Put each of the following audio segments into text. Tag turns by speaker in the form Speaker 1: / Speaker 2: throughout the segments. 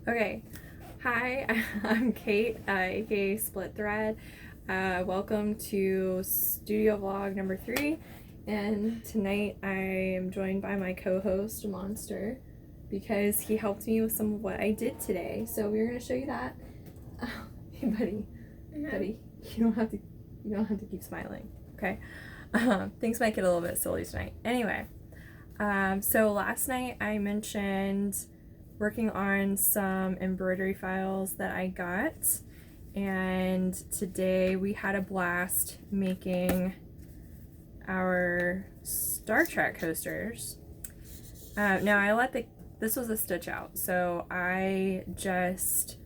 Speaker 1: Okay, hi, I'm Kate, aka Split Thread. Welcome to studio vlog number 3, and tonight I am joined by my co-host Monster because he helped me with some of what I did today. So we're gonna show you that. Hey, buddy, buddy, you don't have to keep smiling, okay? Things might get a little bit silly tonight. Anyway, so last night I mentioned working on some embroidery files that I got, and today we had a blast making our Star Trek coasters. Now this was a stitch out, so I just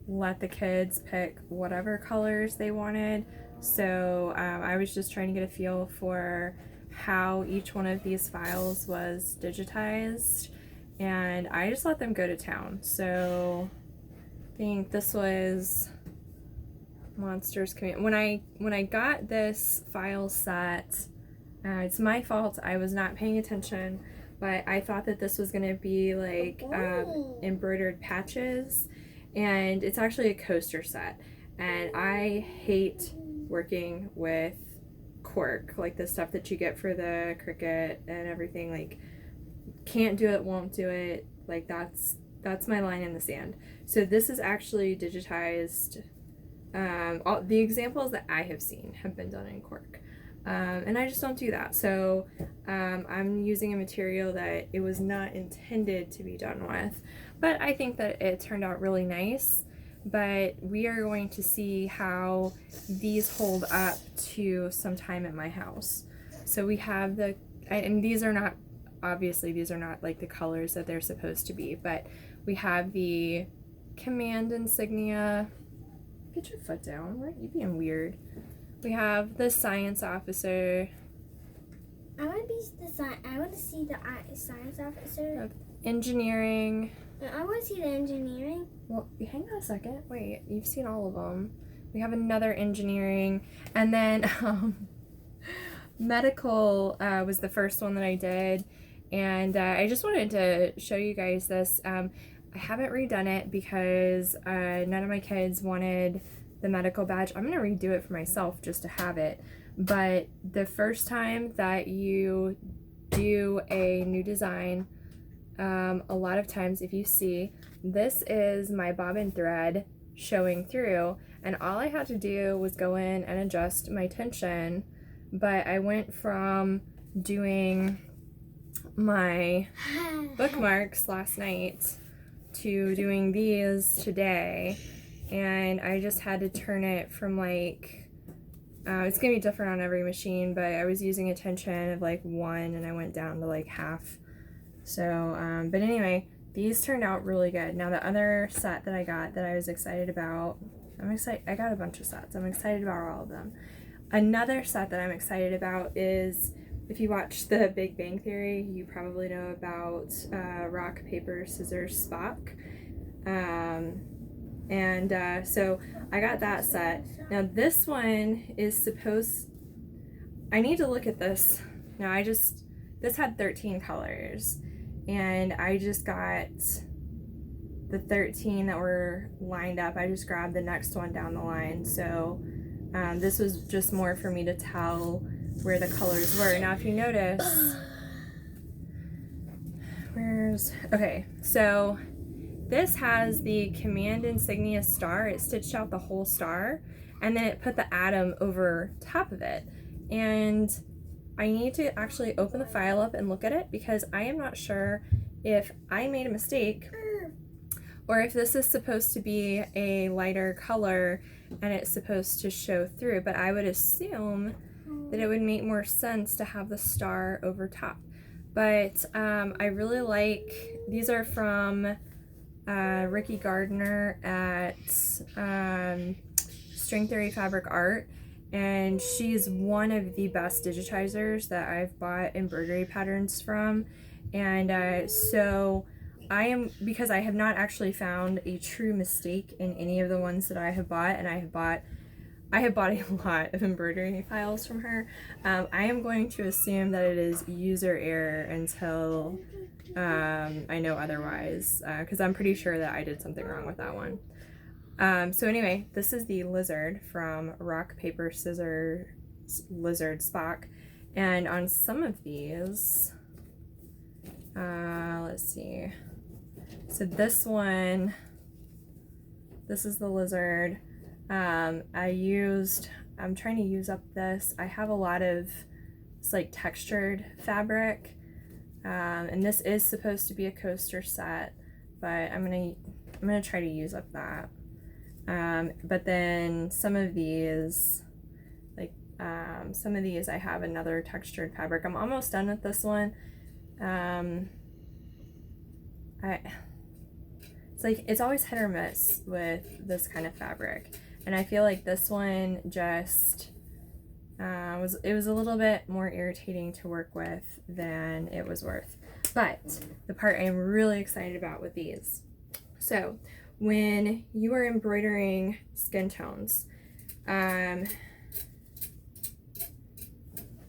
Speaker 1: let the kids pick whatever colors they wanted. So I was just trying to get a feel for how each one of these files was digitized, and I just let them go to town. So I think this was Monsters Command. When I got this file set, it's my fault, I was not paying attention, but I thought that this was going to be like embroidered patches, and it's actually a coaster set, and I hate working with cork, like the stuff that you get for the Cricut and everything. Like, can't do it, won't do it. Like, that's my line in the sand. So this is actually digitized. All the examples that I have seen have been done in cork, and I just don't do that. So I'm using a material that it was not intended to be done with, but I think that it turned out really nice. But we are going to see how these hold up to some time at my house. So we have and these are not, obviously these are not like the colors that they're supposed to be, but we have the command insignia. Get your foot down, right? You're being weird. We have the science officer.
Speaker 2: I want to see the science officer.
Speaker 1: Engineering.
Speaker 2: I want to see the engineering.
Speaker 1: Well, hang on a second. Wait, you've seen all of them. We have another engineering, and then medical was the first one that I did, and I just wanted to show you guys this. I haven't redone it because none of my kids wanted the medical badge. I'm gonna redo it for myself just to have it. But the first time that you do a new design, a lot of times, if you see, this is my bobbin thread showing through, and all I had to do was go in and adjust my tension. But I went from doing my bookmarks last night to doing these today, and I just had to turn it from like it's gonna be different on every machine, but I was using a tension of like 1 and I went down to like half. So but anyway, these turned out really good. Now the other set that I got that I was excited about, I got a bunch of sets. I'm excited about all of them. Another set that I'm excited about is, if you watch The Big Bang Theory, you probably know about rock, paper, scissors, Spock. So I got that set. Now this one is I need to look at this. Now this had 13 colors, and I just got the 13 that were lined up. I just grabbed the next one down the line. So this was just more for me to tell where the colors were. Now if you notice, okay, so this has the command insignia star. It stitched out the whole star, and then it put the atom over top of it. And I need to actually open the file up and look at it, because I am not sure if I made a mistake or if this is supposed to be a lighter color and it's supposed to show through. But I would assume that it would make more sense to have the star over top. But I really like, these are from Ricky Gardner at String Theory Fabric Art, and she's one of the best digitizers that I've bought embroidery patterns from. And so because I have not actually found a true mistake in any of the ones that I have bought, and I have bought a lot of embroidery files from her, I am going to assume that it is user error until I know otherwise, because I'm pretty sure that I did something wrong with that one. So anyway, this is the lizard from Rock, Paper, Scissors Lizard Spock. And on some of these, let's see. So this one, this is the lizard. I'm trying to use up this. I have a lot of, it's like textured fabric. And this is supposed to be a coaster set, but I'm gonna try to use up that. But then some of these, I have another textured fabric. I'm almost done with this one. It's always hit or miss with this kind of fabric, and I feel like this one just was a little bit more irritating to work with than it was worth. But the part I'm really excited about with these, so when you are embroidering skin tones,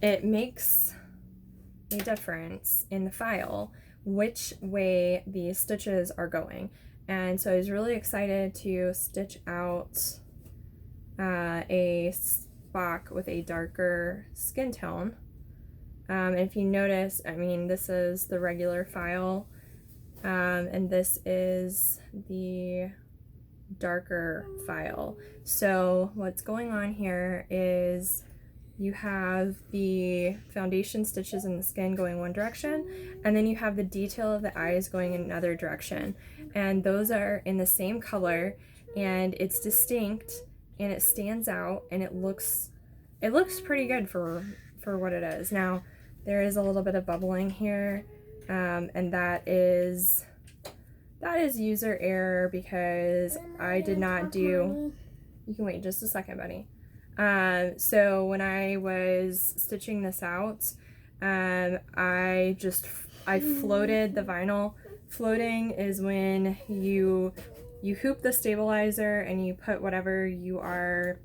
Speaker 1: it makes a difference in the file which way the stitches are going. And so I was really excited to stitch out a Spock with a darker skin tone. If you notice, I mean, this is the regular file, and this is the darker file. So what's going on here is you have the foundation stitches in the skin going one direction, and then you have the detail of the eyes going in another direction. And those are in the same color, and it's distinct, and it stands out, and it looks pretty good for what it is. Now, there is a little bit of bubbling here, and that is user error because I did not do... You can wait just a second, buddy. So when I was stitching this out, I floated the vinyl. Floating is when you hoop the stabilizer and you put whatever you are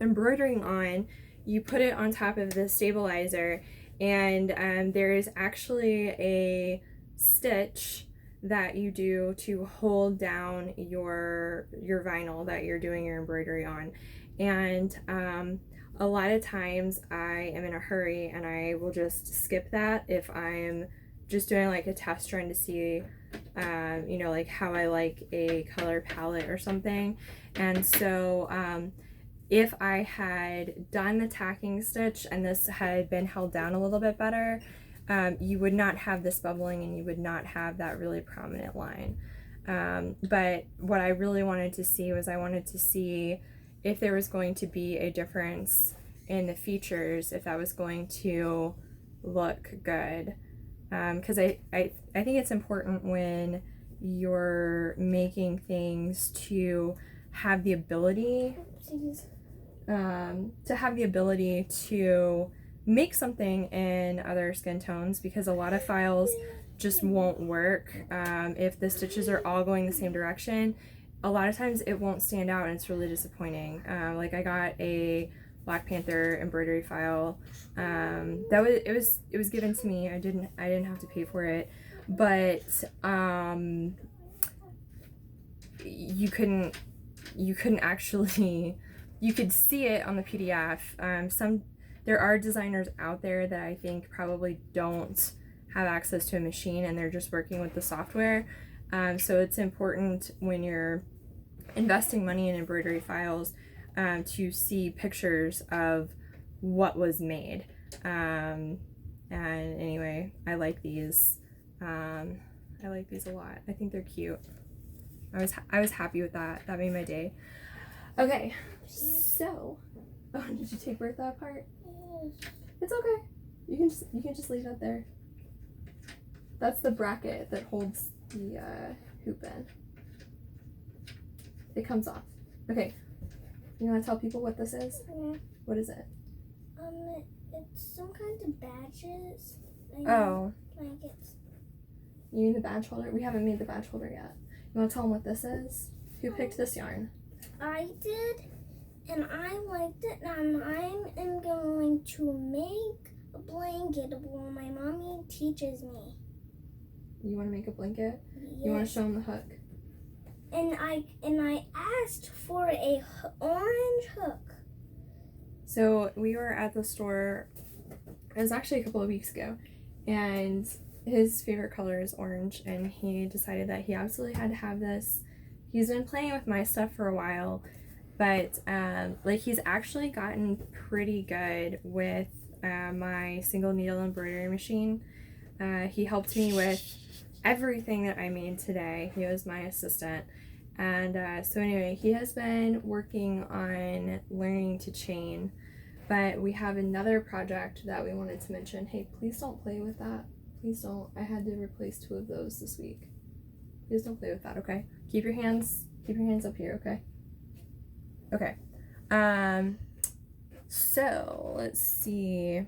Speaker 1: embroidering on, you put it on top of the stabilizer, and there is actually a stitch that you do to hold down your vinyl that you're doing your embroidery on. And a lot of times I am in a hurry and I will just skip that if I'm just doing like a test run to see like how I like a color palette or something. And so if I had done the tacking stitch and this had been held down a little bit better, you would not have this bubbling and you would not have that really prominent line. But what I really wanted to see was I wanted to see if there was going to be a difference in the features, if that was going to look good. Because I think it's important when you're making things to have the ability to make something in other skin tones, because a lot of files just won't work if the stitches are all going the same direction. A lot of times it won't stand out and it's really disappointing. Like I got a Black Panther embroidery file it was given to me. I didn't have to pay for it, but you couldn't actually, you could see it on the PDF. There are designers out there that I think probably don't have access to a machine and they're just working with the software. So it's important when you're investing money in embroidery files to see pictures of what was made. And anyway, I like these. I like these a lot. I think they're cute. I was happy with that. That made my day. Okay, so did you take Bertha apart? It's okay. You can just leave that there. That's the bracket that holds the hoop in. It comes off. Okay. You want to tell people what this is?
Speaker 2: Yeah.
Speaker 1: What is it?
Speaker 2: It's some kind of badges.
Speaker 1: Oh.
Speaker 2: Like it's...
Speaker 1: You mean the badge holder? We haven't made the badge holder yet. You want to tell them what this is? Who picked this yarn?
Speaker 2: I did, and I liked it, and I am going to make a blanket while my mommy teaches me.
Speaker 1: You want to make a blanket?
Speaker 2: Yes.
Speaker 1: You want to show them the hook?
Speaker 2: And I asked for a orange hook.
Speaker 1: So we were at the store, it was actually a couple of weeks ago, and his favorite color is orange, and he decided that he absolutely had to have this. He's been playing with my stuff for a while, but like he's actually gotten pretty good with my single needle embroidery machine. He helped me with everything that I made today. He was my assistant. And so anyway, he has been working on learning to chain, but we have another project that we wanted to mention. Hey, please don't play with that. Please don't. I had to replace 2 of those this week. Please don't play with that, okay? Keep your hands up here, okay? Okay. So let's see.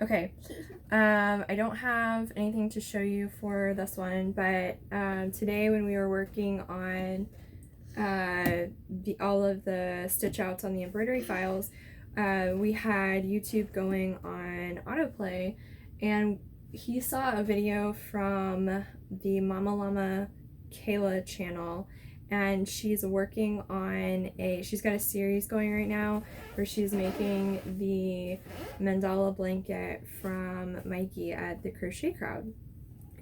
Speaker 1: Okay. I don't have anything to show you for this one, but today when we were working on all of the stitch outs on the embroidery files, we had YouTube going on autoplay, and he saw a video from the Mama Llama Kayla channel, and she's working on she's got a series going right now where she's making the mandala blanket from Mikey at the Crochet Crowd.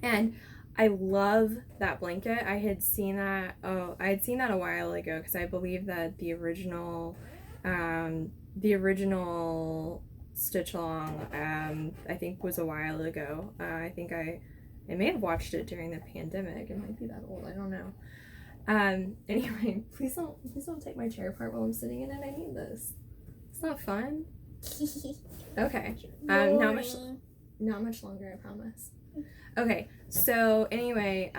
Speaker 1: And I love that blanket. I had seen that a while ago, because I believe that the original stitch along I think was a while ago. I think I may have watched it during the pandemic. It might be that old, I don't know. Anyway, please don't take my chair apart while I'm sitting in it. I need this. It's not fun. Okay. Not much longer, I promise. Okay, so anyway,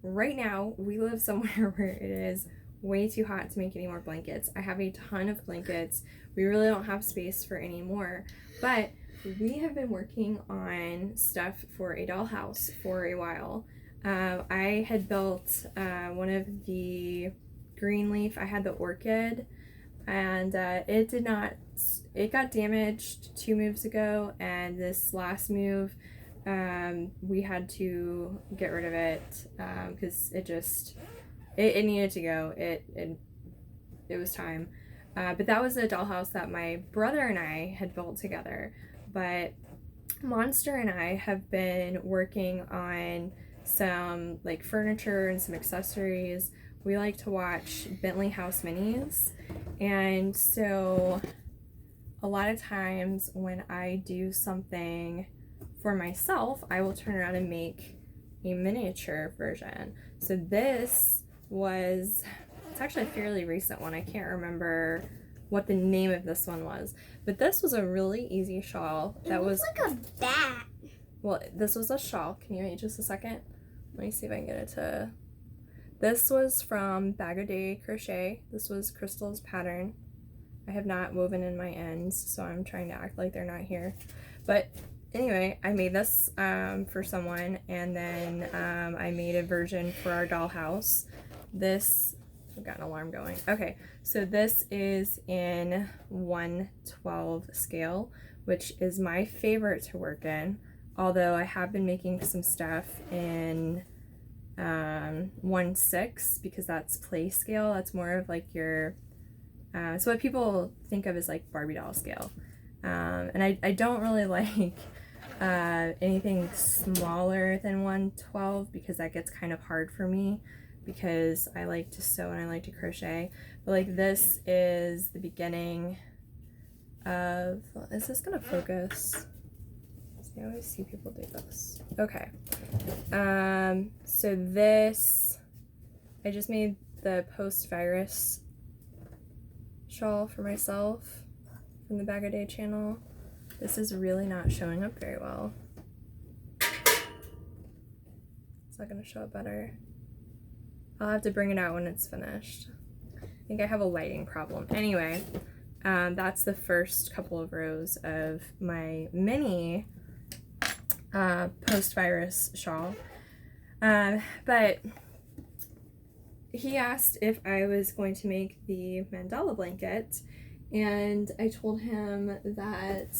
Speaker 1: right now we live somewhere where it is way too hot to make any more blankets. I have a ton of blankets. We really don't have space for any more, but we have been working on stuff for a dollhouse for a while. I had built one of the green leaf. I had the orchid, and it got damaged 2 moves ago, and this last move we had to get rid of it because it needed to go. It was time. But that was a dollhouse that my brother and I had built together. But Monster and I have been working on some like furniture and some accessories. We like to watch Bentley House Minis, and so a lot of times when I do something for myself, I will turn around and make a miniature version. So it's actually a fairly recent one. I can't remember what the name of this one was, but this was a really easy shawl.
Speaker 2: It looks like a bat.
Speaker 1: Well, this was a shawl. Can you wait just a second? Let me see if I can get it to... This was from Bag O' Day Crochet. This was Crystal's pattern. I have not woven in my ends, so I'm trying to act like they're not here. But anyway, I made this for someone, and then I made a version for our dollhouse. I've got an alarm going. Okay, so this is in 1/12 scale, which is my favorite to work in. Although I have been making some stuff in 1/6 because that's play scale. That's more of like your, so what people think of as like Barbie doll scale. And I don't really like anything smaller than 1/12 because that gets kind of hard for me because I like to sew and I like to crochet. But like this is the beginning of, is this gonna focus? I always see people do this. Okay. So this, I just made the post-virus shawl for myself from the Bag O' Day channel. This is really not showing up very well. It's not gonna show up better. I'll have to bring it out when it's finished. I think I have a lighting problem. Anyway, that's the first couple of rows of my mini post-virus shawl. But he asked if I was going to make the mandala blanket, and I told him that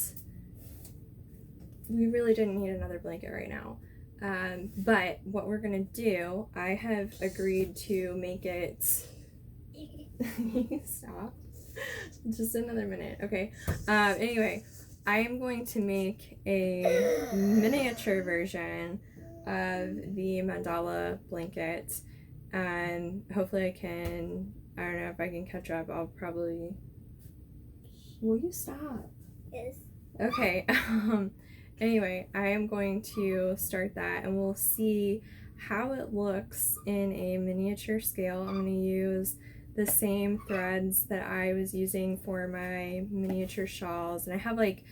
Speaker 1: we really didn't need another blanket right now. But what we're gonna do, I have agreed to make it. Stop. Just another minute, okay? Anyway, I am going to make a miniature version of the mandala blanket, and hopefully I don't know if I can catch up. I'll probably. Will you stop?
Speaker 2: Yes.
Speaker 1: Okay. Anyway, I am going to start that, and we'll see how it looks in a miniature scale. I'm going to use the same threads that I was using for my miniature shawls, and I have like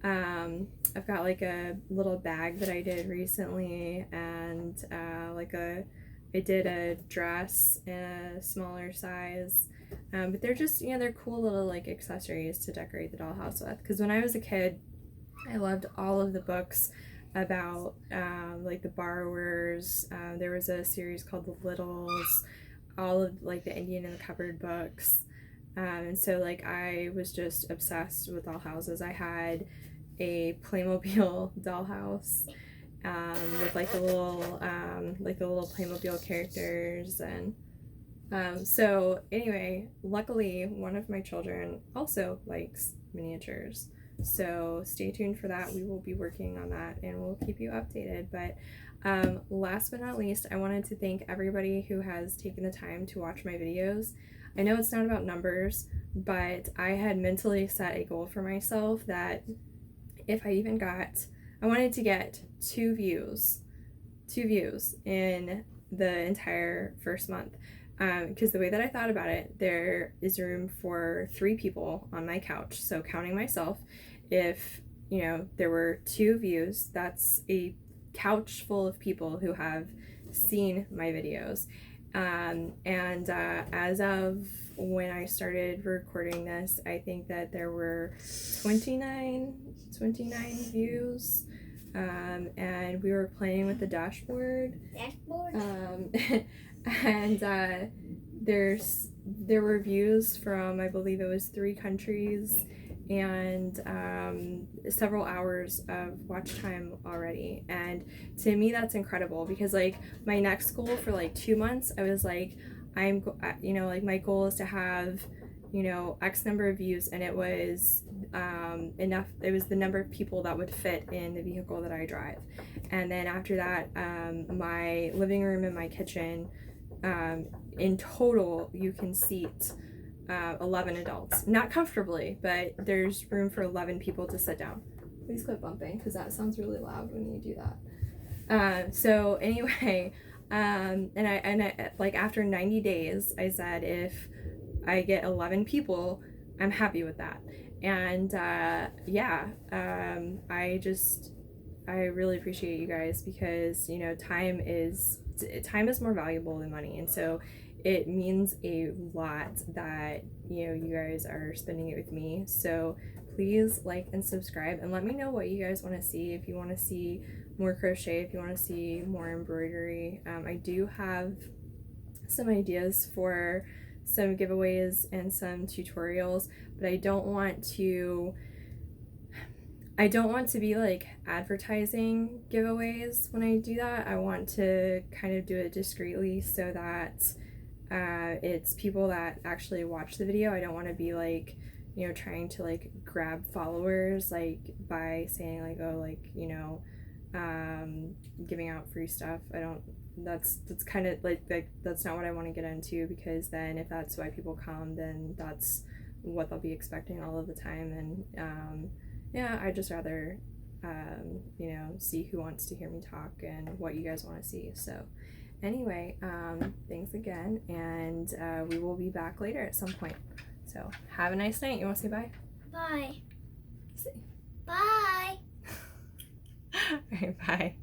Speaker 1: I've got like a little bag that I did recently, and I did a dress in a smaller size, but they're just, they're cool little like accessories to decorate the dollhouse with, because when I was a kid I loved all of the books about like the borrowers. There was a series called The Littles, all of like the Indian in the Cupboard books, and so like I was just obsessed with dollhouses. I had a Playmobil dollhouse with like the little Playmobil characters, and so anyway, luckily one of my children also likes miniatures. So stay tuned for that. We will be working on that and we'll keep you updated. But last but not least, I wanted to thank everybody who has taken the time to watch my videos. I know it's not about numbers, but I had mentally set a goal for myself that if I wanted to get 2 views in the entire first month. Because the way that I thought about it, there is room for 3 people on my couch. So counting myself, if there were 2 views, that's a couch full of people who have seen my videos. As of when I started recording this, I think that there were 29 views. And we were playing with the dashboard. And there were views from, I believe it was 3 countries, and several hours of watch time already. And to me that's incredible, because like my next goal for like 2 months, I was like, my goal is to have X number of views, and it was enough. It was the number of people that would fit in the vehicle that I drive. And then after that, my living room and my kitchen, in total you can seat 11 adults, not comfortably, but there's room for 11 people to sit down. Please quit bumping, because that sounds really loud when you do that. So anyway, and I like after 90 days I said, if I get 11 people, I'm happy with that. And I really appreciate you guys, because time is more valuable than money, and so it means a lot that you guys are spending it with me. So please like and subscribe, and let me know what you guys want to see. If you want to see more crochet, if you want to see more embroidery, I do have some ideas for some giveaways and some tutorials, but I don't want to be like advertising giveaways when I do that. I want to kind of do it discreetly, so that it's people that actually watch the video. I don't want to be like trying to like grab followers like by saying like, oh, like giving out free stuff. That's kind of like that's not what I want to get into, because then if that's why people come, then that's what they'll be expecting all of the time. And I'd just rather see who wants to hear me talk and what you guys want to see. So anyway, thanks again, and we will be back later at some point. So have a nice night. You want to say bye?
Speaker 2: Bye.
Speaker 1: Say.
Speaker 2: Bye.
Speaker 1: All right, bye.